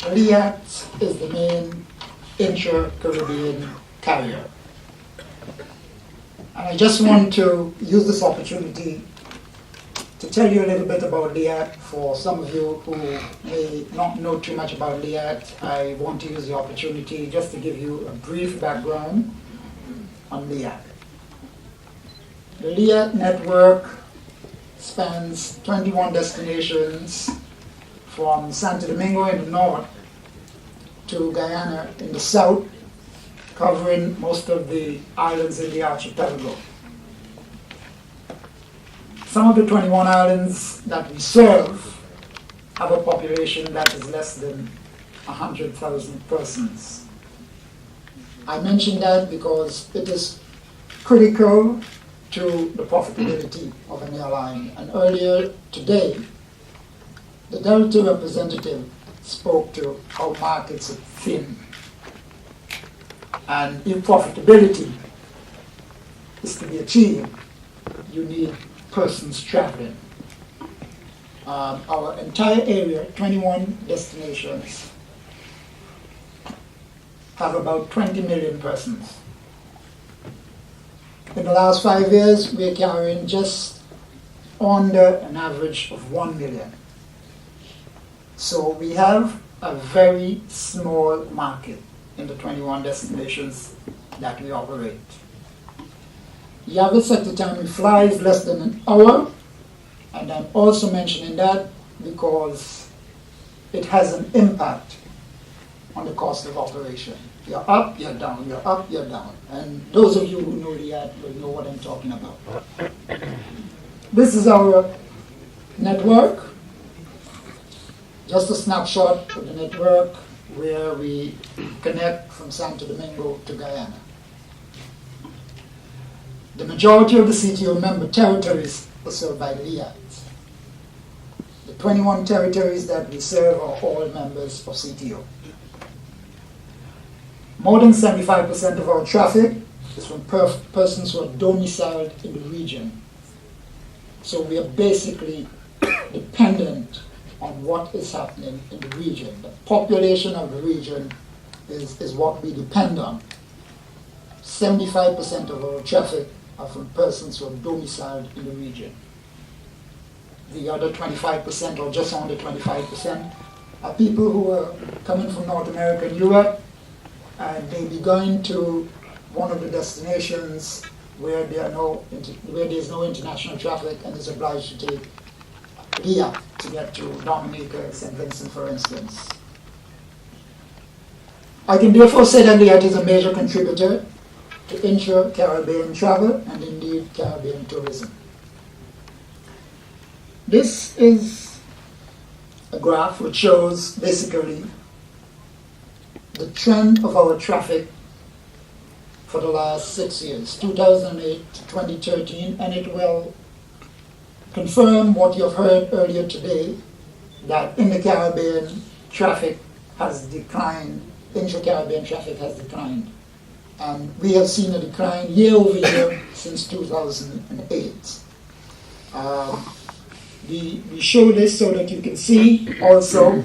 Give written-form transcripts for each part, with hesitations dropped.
LIAT is the main Intra-Caribbean carrier. And I just want to use this opportunity to tell you a little bit about LIAT. For some of you who may not know too much about LIAT, I want to use the opportunity just to give you a brief background on LIAT. The LIAT network spans 21 destinations from Santo Domingo in the north to Guyana in the south, covering most of the islands in the archipelago. Some of the 21 islands that we serve have a population that is less than 100,000 persons. I mention that because it is critical to the profitability of an airline. And earlier today, the Delta representative spoke to how markets are thin. And if profitability is to be achieved, you need persons traveling. Our entire area, 21 destinations, have about 20 million persons. In the last 5 years, we're carrying just under an average of 1 million. So we have a very small market in the 21 destinations that we operate. The average sector time we fly is less than an hour, and I'm also mentioning that because it has an impact on the cost of operation. You're up, you're down, you're up, you're down. And those of you who know LIAT will know what I'm talking about. This is our network. Just a snapshot of the network where we connect from Santo Domingo to Guyana. The majority of the CTO member territories are served by LIAT. The 21 territories that we serve are all members of CTO. More than 75% of our traffic is from persons who are domiciled in the region. So we are basically dependent on what is happening in the region. The population of the region is what we depend on. 75% of our traffic are from persons who are domiciled in the region. The other 25%, or just under 25%, are people who are coming from North America and Europe, and they be going to one of the destinations where there's no international traffic and is obliged to take LIAT to get to Dominica, St. Vincent, for instance. I can therefore say that LIAT is a major contributor to intra-Caribbean travel and indeed Caribbean tourism. This is a graph which shows basically the trend of our traffic for the last 6 years, 2008 to 2013, and it will confirm what you've heard earlier today, that in the Caribbean, traffic has declined, intra-Caribbean traffic has declined. And we have seen a decline year over year since 2008. We show this so that you can see also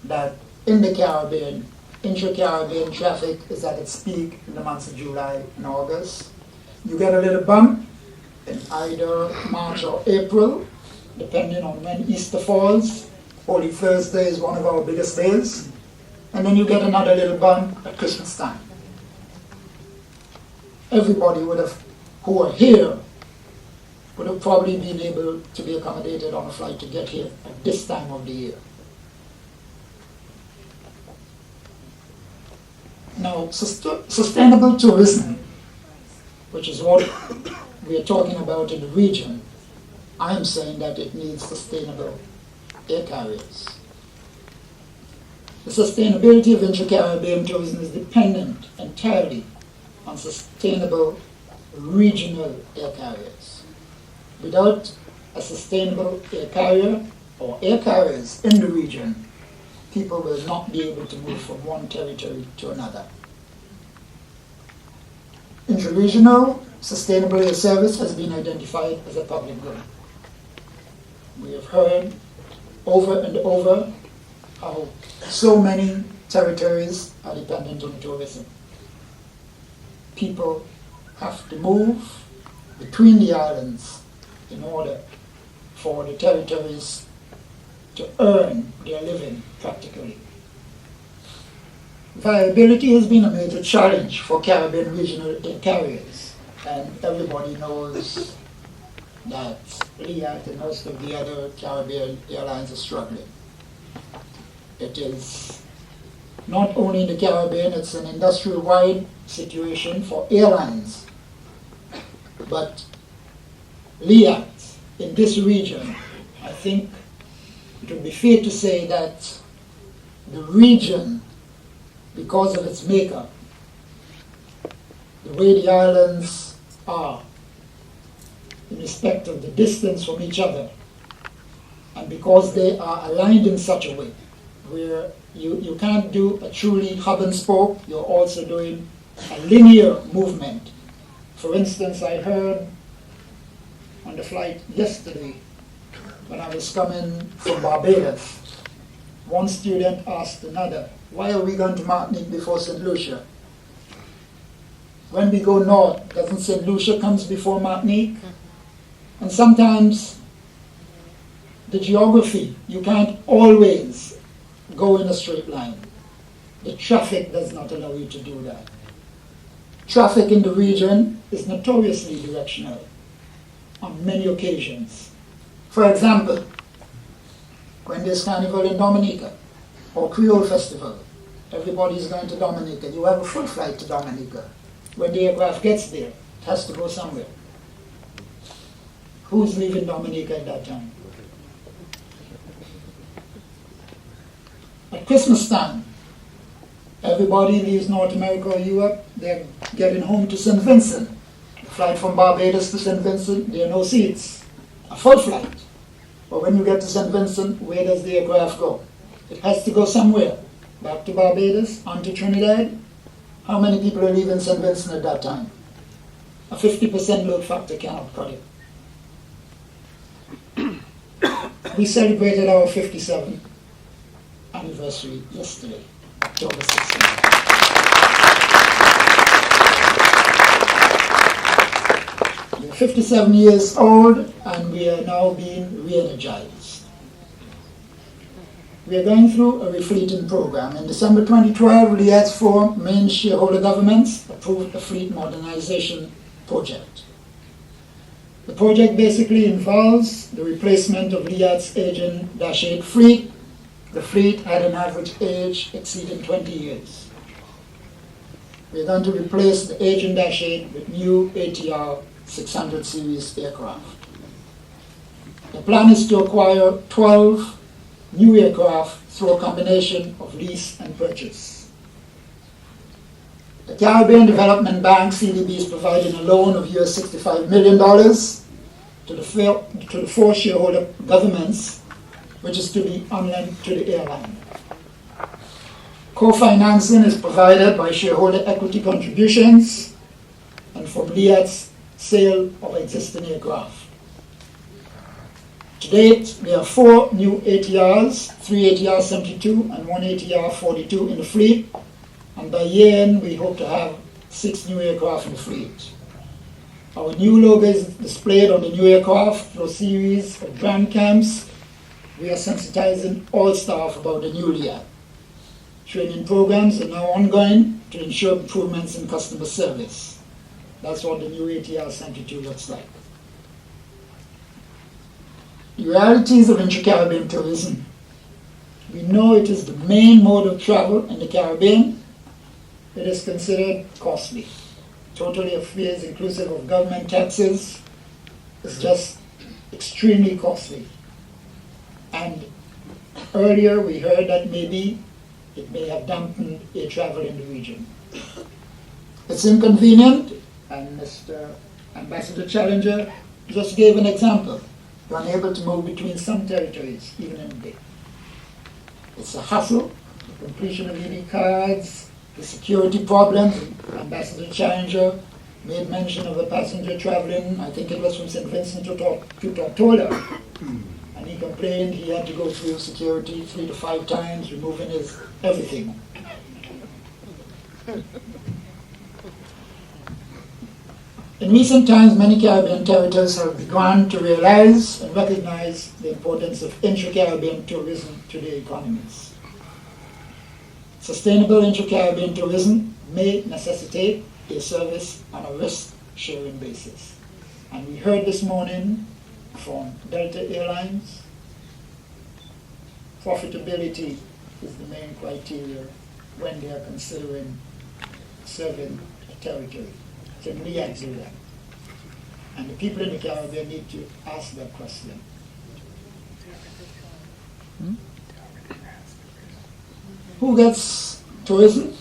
that in the Caribbean, intra-Caribbean traffic is at its peak in the months of July and August. You get a little bump in either March or April, depending on when Easter falls. Holy Thursday is one of our biggest days. And then you get another little bump at Christmas time. Everybody who are here would have probably been able to be accommodated on a flight to get here at this time of the year. Now, sustainable tourism, which is what we are talking about in the region, I'm saying that it needs sustainable air carriers. The sustainability of intra-Caribbean tourism is dependent entirely on sustainable regional air carriers. Without a sustainable air carrier or air carriers in the region, people will not be able to move from one territory to another. Intra-regional sustainable air service has been identified as a public good. We have heard over and over how So many territories are dependent on tourism. People have to move between the islands in order for the territories to earn their living practically. Viability has been a major challenge for Caribbean regional air carriers, and everybody knows that LIAT and most of the other Caribbean airlines are struggling. It is not only in the Caribbean, it's an industry-wide situation for airlines. But LIAT, in this region, I think it would be fair to say that the region, because of its makeup, the way the islands are, in respect of the distance from each other, and because they are aligned in such a way where you can't do a truly hub and spoke, you're also doing a linear movement. For instance, I heard on the flight yesterday when I was coming from Barbados, one student asked another, why are we going to Martinique before St. Lucia? When we go north, doesn't St. Lucia comes before Martinique? And sometimes the geography, you can't always go in a straight line. The traffic does not allow you to do that. Traffic in the region is notoriously directional on many occasions. For example, when there's Carnival in Dominica or Creole Festival, everybody's going to Dominica. You have a full flight to Dominica. When the aircraft gets there, it has to go somewhere. Who's leaving Dominica at that time? At Christmas time, everybody leaves North America or Europe, they're getting home to St. Vincent. The flight from Barbados to St. Vincent, there are no seats. A full flight. But when you get to St. Vincent, where does the aircraft go? It has to go somewhere. Back to Barbados, onto Trinidad. How many people are leaving St. Vincent at that time? A 50% load factor cannot cut it. We celebrated our 57th anniversary yesterday, October 16th. We're 57 years old and we are now being re-energized. We are going through a refleeting program. In December 2012, LIAT's 4 main shareholder governments approved a fleet modernization project. The project basically involves the replacement of LIAT's aging Dash 8 fleet. The fleet had an average age exceeding 20 years. We're going to replace the aging Dash 8 with new ATR 600 series aircraft. The plan is to acquire 12 new aircraft through a combination of lease and purchase. The Caribbean Development Bank, CDB, is providing a loan of US $65 million to the 4 shareholder governments, which is to be unlinked to the airline. Co-financing is provided by shareholder equity contributions and from LIAT's sale of existing aircraft. To date, there are 4 new ATRs, 3 ATR 72 and 1 ATR 42 in the fleet, and by year-end we hope to have 6 new aircraft in the fleet. Our new logo is displayed on the new aircraft through a series of brand camps. We are sensitizing all staff about the new LIAT. Training programs are now ongoing to ensure improvements in customer service. That's what the new ATR 72 looks like. The realities of intra-Caribbean tourism. We know it is the main mode of travel in the Caribbean. It is considered costly. Totally affairs inclusive of government taxes is just extremely costly. And earlier we heard that maybe it may have dampened air travel in the region. It's inconvenient, and Mr. Ambassador Challenger just gave an example. You're unable to move between some territories, even in the day. It's a hassle, the completion of ED cards, the security problems. Ambassador Challenger made mention of a passenger traveling, I think it was from St. Vincent to Tortola. And And he complained he had to go through security 3 to 5 times, removing his everything. In recent times, many Caribbean territories have begun to realize and recognize the importance of intra-Caribbean tourism to their economies. Sustainable intra-Caribbean tourism may necessitate a service on a risk-sharing basis. And we heard this morning from Delta Airlines, profitability is the main criteria when they are considering serving a territory. So LIAT do that. And the people in the Caribbean need to ask that question. Who gets tourism?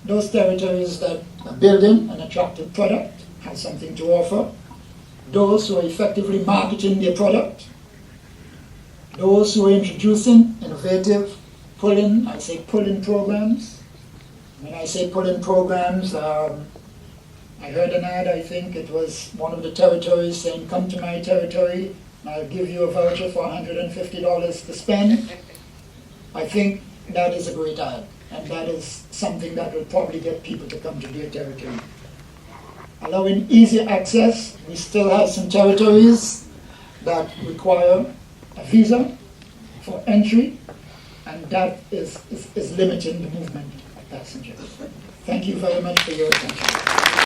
Those territories that are building an attractive product, have something to offer. Those who are effectively marketing their product. Those who are introducing innovative pull-in programs. When I say pull-in programs, I heard an ad, I think it was one of the territories saying, come to my territory, and I'll give you a voucher for $150 to spend. I think that is a great ad, and that is something that will probably get people to come to their territory. Allowing easier access, we still have some territories that require a visa for entry, and that is limiting the movement of passengers. Thank you very much for your attention.